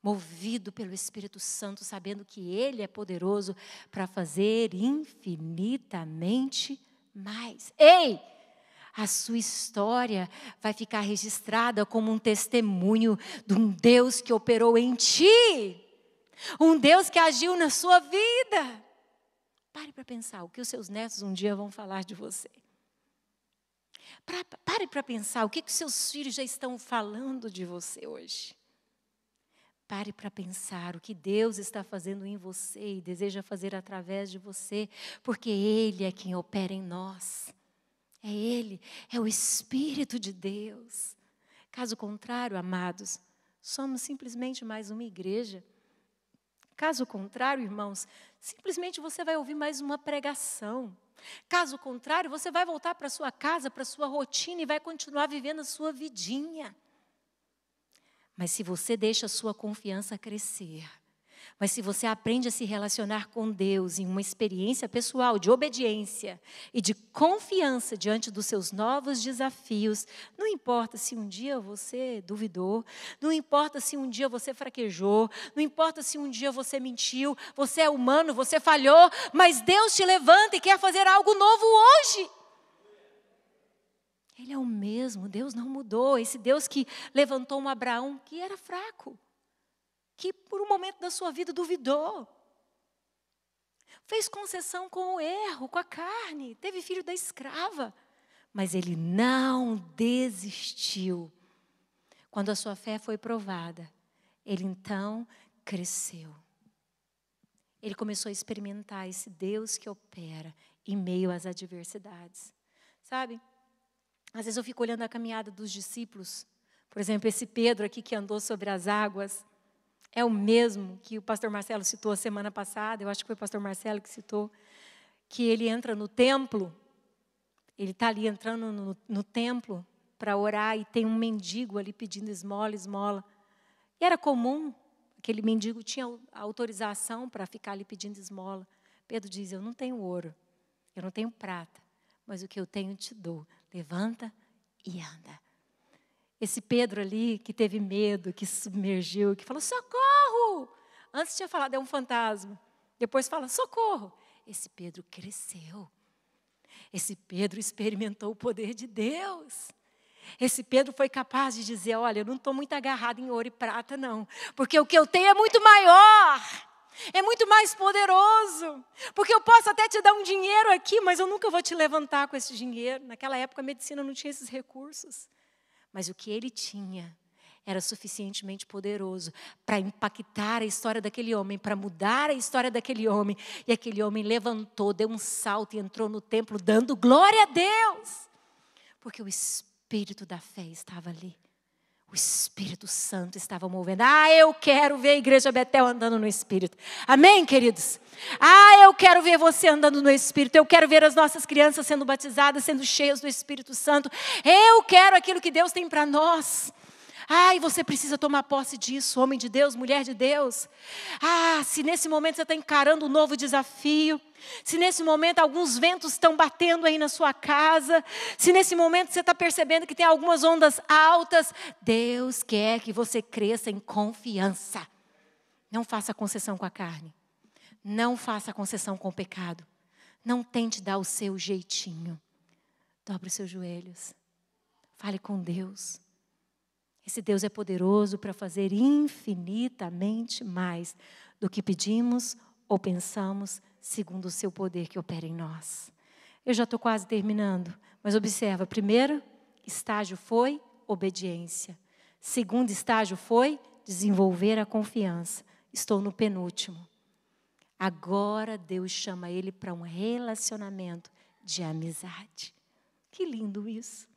movido pelo Espírito Santo, sabendo que Ele é poderoso para fazer infinitamente mais. Ei! A sua história vai ficar registrada como um testemunho de um Deus que operou em ti. Um Deus que agiu na sua vida. Pare para pensar o que os seus netos um dia vão falar de você. Pare para pensar o que os seus filhos já estão falando de você hoje. Pare para pensar o que Deus está fazendo em você e deseja fazer através de você, porque Ele é quem opera em nós. É Ele, é o Espírito de Deus. Caso contrário, amados, somos simplesmente mais uma igreja. Caso contrário, irmãos, simplesmente você vai ouvir mais uma pregação. Caso contrário, você vai voltar para sua casa, para sua rotina e vai continuar vivendo a sua vidinha. Mas se você deixa a sua confiança crescer, mas se você aprende a se relacionar com Deus em uma experiência pessoal de obediência e de confiança diante dos seus novos desafios, não importa se um dia você duvidou, não importa se um dia você fraquejou, não importa se um dia você mentiu, você é humano, você falhou, mas Deus te levanta e quer fazer algo novo hoje. Ele é o mesmo, Deus não mudou. Esse Deus que levantou um Abraão que era fraco, que por um momento da sua vida duvidou, fez concessão com o erro, com a carne, teve filho da escrava, mas ele não desistiu. Quando a sua fé foi provada, ele então cresceu. Ele começou a experimentar esse Deus que opera em meio às adversidades. Sabe, às vezes eu fico olhando a caminhada dos discípulos, por exemplo, esse Pedro aqui que andou sobre as águas, é o mesmo que o pastor Marcelo citou a semana passada, eu acho que foi o pastor Marcelo que citou, que ele entra no templo, ele está ali entrando no templo para orar e tem um mendigo ali pedindo esmola, esmola. E era comum, aquele mendigo tinha autorização para ficar ali pedindo esmola. Pedro diz, eu não tenho ouro, eu não tenho prata, mas o que eu tenho te dou. Levanta e anda. Esse Pedro ali, que teve medo, que se submergiu, que falou, socorro! Antes tinha falado, é um fantasma. Depois fala, socorro! Esse Pedro cresceu. Esse Pedro experimentou o poder de Deus. Esse Pedro foi capaz de dizer, olha, eu não estou muito agarrado em ouro e prata, não. Porque o que eu tenho é muito maior. É muito mais poderoso. Porque eu posso até te dar um dinheiro aqui, mas eu nunca vou te levantar com esse dinheiro. Naquela época a medicina não tinha esses recursos. Mas o que ele tinha era suficientemente poderoso para impactar a história daquele homem, para mudar a história daquele homem. E aquele homem levantou, deu um salto e entrou no templo dando glória a Deus. Porque o Espírito da fé estava ali. O Espírito Santo estava movendo. Eu quero ver a Igreja Betel andando no Espírito. Amém, queridos? Eu quero ver você andando no Espírito. Eu quero ver as nossas crianças sendo batizadas, sendo cheias do Espírito Santo. Eu quero aquilo que Deus tem para nós. E você precisa tomar posse disso, homem de Deus, mulher de Deus. Se nesse momento você está encarando um novo desafio, se nesse momento alguns ventos estão batendo aí na sua casa, se nesse momento você está percebendo que tem algumas ondas altas, Deus quer que você cresça em confiança. Não faça concessão com a carne. Não faça concessão com o pecado. Não tente dar o seu jeitinho. Dobre os seus joelhos. Fale com Deus. Esse Deus é poderoso para fazer infinitamente mais do que pedimos ou pensamos, segundo o seu poder que opera em nós. Eu já estou quase terminando, mas observa, primeiro estágio foi obediência. Segundo estágio foi desenvolver a confiança. Estou no penúltimo. Agora Deus chama ele para um relacionamento de amizade. Que lindo isso.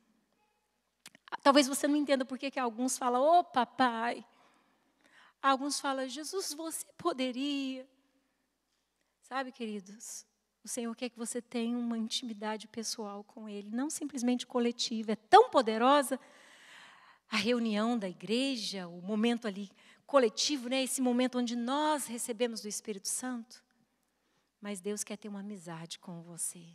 Talvez você não entenda por que alguns falam, papai. Alguns falam, Jesus, você poderia. Sabe, queridos, O Senhor quer que você tenha uma intimidade pessoal com Ele, não simplesmente coletiva. É tão poderosa a reunião da igreja, o momento ali coletivo, né? Esse momento onde nós recebemos do Espírito Santo. Mas Deus quer ter uma amizade com você.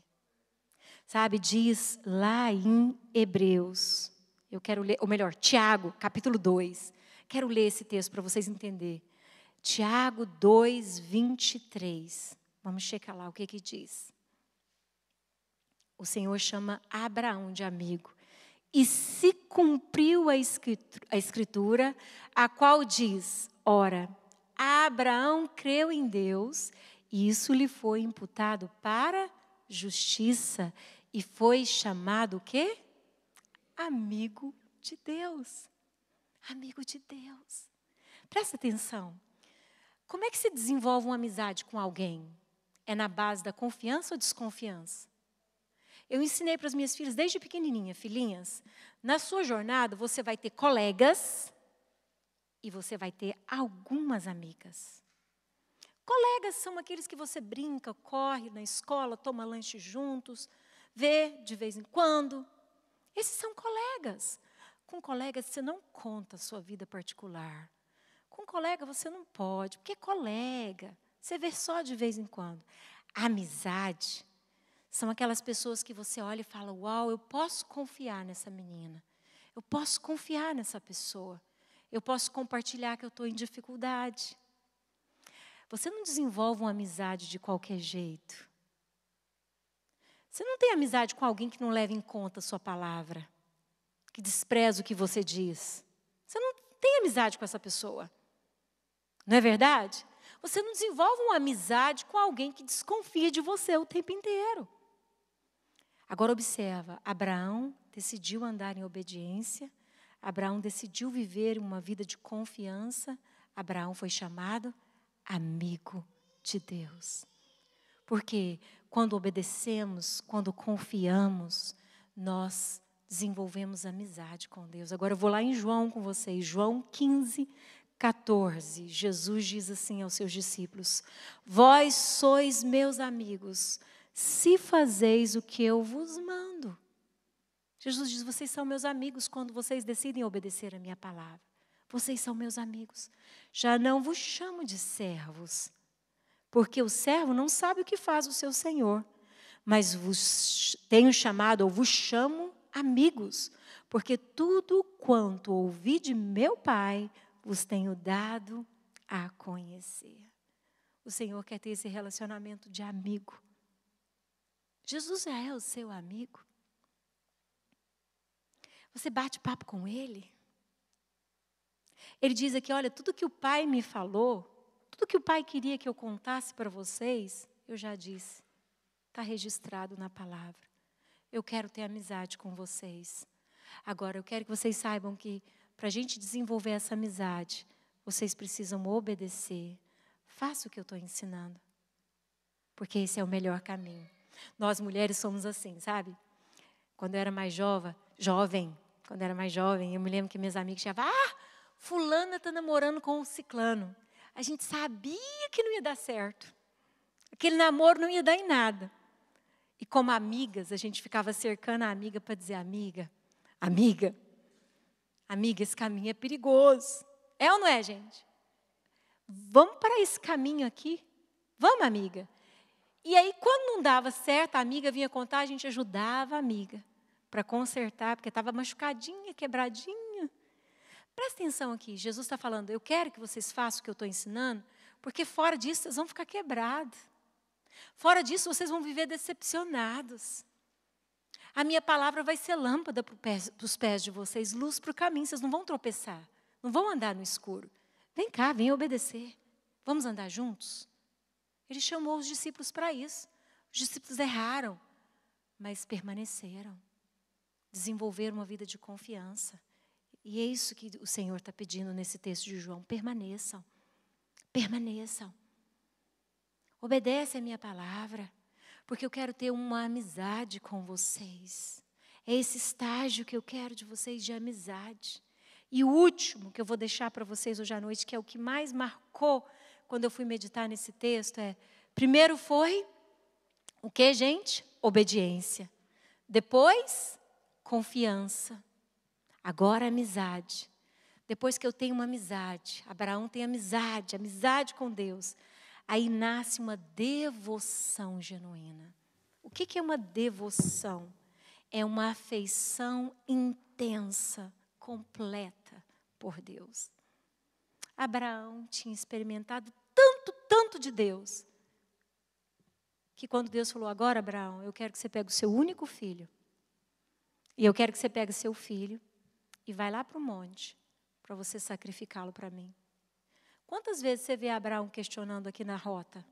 Sabe, diz lá em Hebreus, eu quero ler, ou melhor, Tiago, capítulo 2. Quero ler esse texto para vocês entenderem. Tiago 2, 23. Vamos checar lá o que diz. O Senhor chama Abraão de amigo. E se cumpriu a escritura, a qual diz, ora, Abraão creu em Deus, e isso lhe foi imputado para justiça, e foi chamado o quê? Amigo de Deus. Amigo de Deus. Presta atenção. Como é que se desenvolve uma amizade com alguém? É na base da confiança ou desconfiança? Eu ensinei para as minhas filhas desde pequenininha, filhinhas, na sua jornada você vai ter colegas e você vai ter algumas amigas. Colegas são aqueles que você brinca, corre na escola, toma lanche juntos, vê de vez em quando. Esses são colegas. Com colegas você não conta a sua vida particular. Com colega você não pode, porque é colega. Você vê só de vez em quando. A amizade são aquelas pessoas que você olha e fala, uau, eu posso confiar nessa menina. Eu posso confiar nessa pessoa. Eu posso compartilhar que eu estou em dificuldade. Você não desenvolve uma amizade de qualquer jeito. Você não tem amizade com alguém que não leva em conta a sua palavra, que despreza o que você diz. Você não tem amizade com essa pessoa. Não é verdade? Você não desenvolve uma amizade com alguém que desconfia de você o tempo inteiro. Agora observa, Abraão decidiu andar em obediência, Abraão decidiu viver uma vida de confiança, Abraão foi chamado amigo de Deus. Porque quando obedecemos, quando confiamos, nós desenvolvemos amizade com Deus. Agora eu vou lá em João com vocês, João 15, 14. Jesus diz assim aos seus discípulos, vós sois meus amigos, se fazeis o que eu vos mando. Jesus diz, vocês são meus amigos quando vocês decidem obedecer a minha palavra. Vocês são meus amigos. Já não vos chamo de servos, porque o servo não sabe o que faz o seu senhor. Mas vos tenho chamado, ou vos chamo amigos, porque tudo quanto ouvi de meu Pai, vos tenho dado a conhecer. O Senhor quer ter esse relacionamento de amigo. Jesus já é o seu amigo. Você bate papo com Ele. Ele diz aqui, olha, tudo que o Pai me falou, tudo que o Pai queria que eu contasse para vocês, eu já disse. Está registrado na palavra. Eu quero ter amizade com vocês. Agora, eu quero que vocês saibam que, para a gente desenvolver essa amizade, vocês precisam obedecer. Faça o que eu estou ensinando. Porque esse é o melhor caminho. Nós, mulheres, somos assim, sabe? Quando eu era mais jovem, eu me lembro que minhas amigas chamavam, fulana está namorando com um ciclano. A gente sabia que não ia dar certo. Aquele namoro não ia dar em nada. E como amigas, a gente ficava cercando a amiga para dizer, amiga, esse caminho é perigoso. É ou não é, gente? Vamos para esse caminho aqui? Vamos, amiga? E aí, quando não dava certo, a amiga vinha contar, a gente ajudava a amiga para consertar, porque estava machucadinha, quebradinha. Presta atenção aqui, Jesus está falando, eu quero que vocês façam o que eu estou ensinando, porque fora disso vocês vão ficar quebrados. Fora disso vocês vão viver decepcionados. A minha palavra vai ser lâmpada para os pés de vocês, luz para o caminho, vocês não vão tropeçar, não vão andar no escuro. Vem cá, vem obedecer. Vamos andar juntos? Ele chamou os discípulos para isso. Os discípulos erraram, mas permaneceram. Desenvolveram uma vida de confiança. E é isso que o Senhor está pedindo nesse texto de João. Permaneçam. Permaneçam. Obedece a minha palavra, porque eu quero ter uma amizade com vocês. É esse estágio que eu quero de vocês de amizade. E o último que eu vou deixar para vocês hoje à noite, que é o que mais marcou quando eu fui meditar nesse texto, primeiro foi O que, gente? Obediência. Depois, confiança. Agora, amizade. Depois que eu tenho uma amizade, Abraão tem amizade com Deus. Aí nasce uma devoção genuína. O que é uma devoção? É uma afeição intensa, completa por Deus. Abraão tinha experimentado tanto de Deus, que quando Deus falou, agora, Abraão, eu quero que você pegue o seu único filho, e eu quero que você pegue seu filho, e vai lá para o monte, para você sacrificá-lo para mim. Quantas vezes você vê Abraão questionando aqui na rota?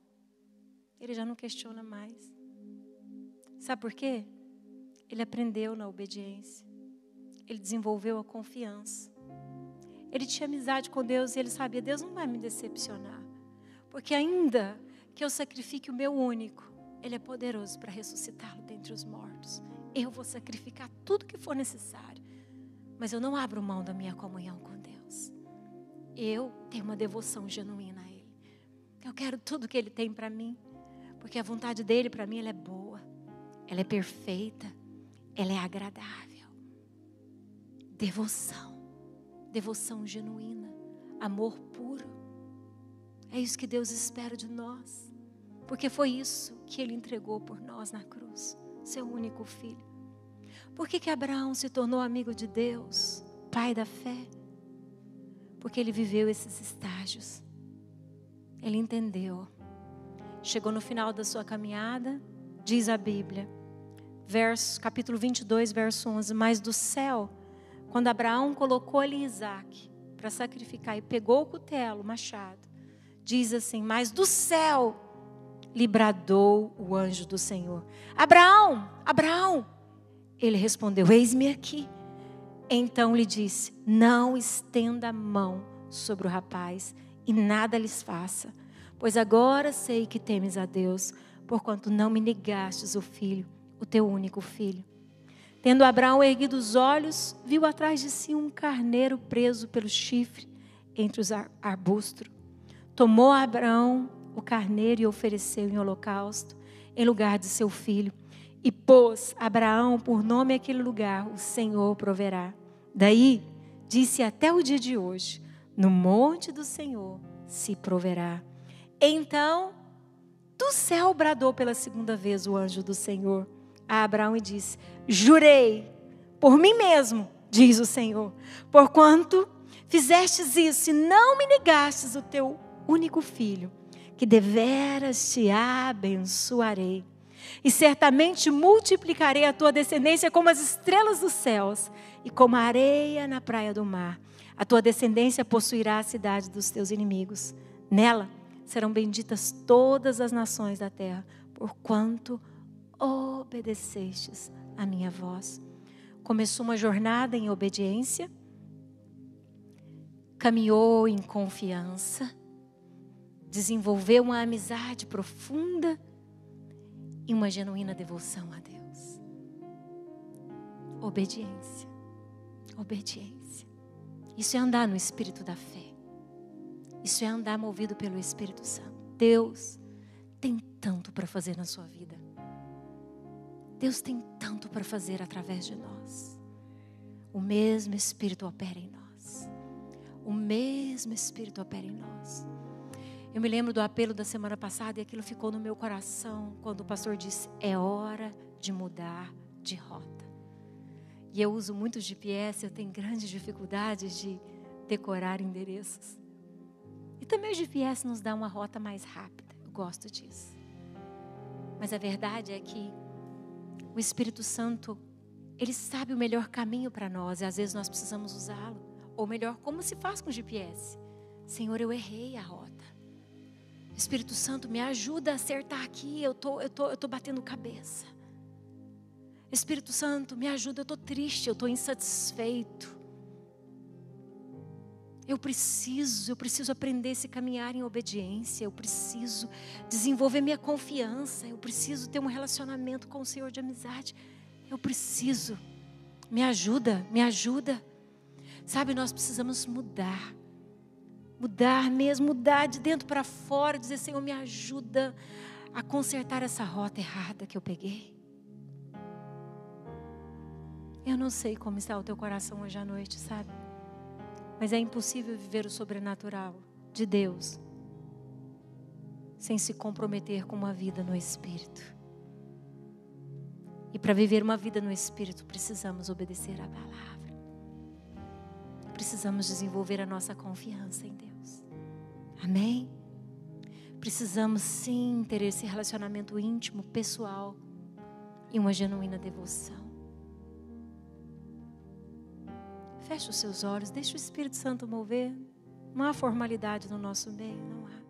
Ele já não questiona mais. Sabe por quê? Ele aprendeu na obediência. Ele desenvolveu a confiança. Ele tinha amizade com Deus e ele sabia, Deus não vai me decepcionar. Porque ainda que eu sacrifique o meu único, Ele é poderoso para ressuscitá-lo dentre os mortos. Eu vou sacrificar tudo que for necessário. Mas eu não abro mão da minha comunhão com Deus. Eu tenho uma devoção genuína a Ele. Eu quero tudo que Ele tem para mim. Porque a vontade dEle para mim, ela é boa. Ela é perfeita. Ela é agradável. Devoção. Devoção genuína. Amor puro. É isso que Deus espera de nós. Porque foi isso que Ele entregou por nós na cruz. Seu único filho. Por que Abraão se tornou amigo de Deus? Pai da fé? Porque ele viveu esses estágios. Ele entendeu. Chegou no final da sua caminhada, diz a Bíblia, capítulo 22, verso 11. Mas do céu, quando Abraão colocou ali Isaac para sacrificar e pegou o cutelo, o machado, diz assim, mas do céu lhe bradou o anjo do Senhor. Abraão, Abraão. Ele respondeu, eis-me aqui. Então lhe disse, não estenda a mão sobre o rapaz e nada lhes faça. Pois agora sei que temes a Deus, porquanto não me negastes o filho, o teu único filho. Tendo Abraão erguido os olhos, viu atrás de si um carneiro preso pelo chifre entre os arbustos. Tomou Abraão o carneiro e ofereceu em holocausto em lugar de seu filho. E pôs Abraão por nome aquele lugar, o Senhor proverá. Daí, disse até o dia de hoje, no monte do Senhor se proverá. Então, do céu bradou pela segunda vez o anjo do Senhor a Abraão e disse, jurei por mim mesmo, diz o Senhor, porquanto fizestes isso e não me negastes o teu único filho, que deveras te abençoarei. E certamente multiplicarei a tua descendência como as estrelas dos céus e como a areia na praia do mar. A tua descendência possuirá a cidade dos teus inimigos. Nela serão benditas todas as nações da terra, porquanto obedecestes a minha voz. Começou uma jornada em obediência, caminhou em confiança, desenvolveu uma amizade profunda e uma genuína devoção a Deus. Obediência. Obediência. Isso é andar no espírito da fé. Isso é andar movido pelo Espírito Santo. Deus tem tanto para fazer na sua vida. Deus tem tanto para fazer através de nós. O mesmo Espírito opera em nós. O mesmo Espírito opera em nós. Eu me lembro do apelo da semana passada e aquilo ficou no meu coração quando o pastor disse, é hora de mudar de rota. E eu uso muito GPS, eu tenho grandes dificuldades de decorar endereços. E também o GPS nos dá uma rota mais rápida, eu gosto disso. Mas a verdade é que o Espírito Santo, Ele sabe o melhor caminho para nós e às vezes nós precisamos usá-lo. Ou melhor, como se faz com o GPS? Senhor, eu errei a rota. Espírito Santo, me ajuda a acertar aqui, eu tô batendo cabeça. Espírito Santo, me ajuda, eu estou triste, eu estou insatisfeito. Eu preciso aprender a se caminhar em obediência, eu preciso desenvolver minha confiança, eu preciso ter um relacionamento com o Senhor de amizade. Eu preciso, me ajuda. Sabe, nós precisamos mudar mesmo, mudar de dentro para fora, dizer, Senhor, me ajuda a consertar essa rota errada que eu peguei. Eu não sei como está o teu coração hoje à noite, sabe? Mas é impossível viver o sobrenatural de Deus sem se comprometer com uma vida no Espírito. E para viver uma vida no Espírito, precisamos obedecer à palavra. Precisamos desenvolver a nossa confiança em Deus. Amém? Precisamos sim ter esse relacionamento íntimo, pessoal e uma genuína devoção. Feche os seus olhos, deixe o Espírito Santo mover. Não há formalidade no nosso meio, não há.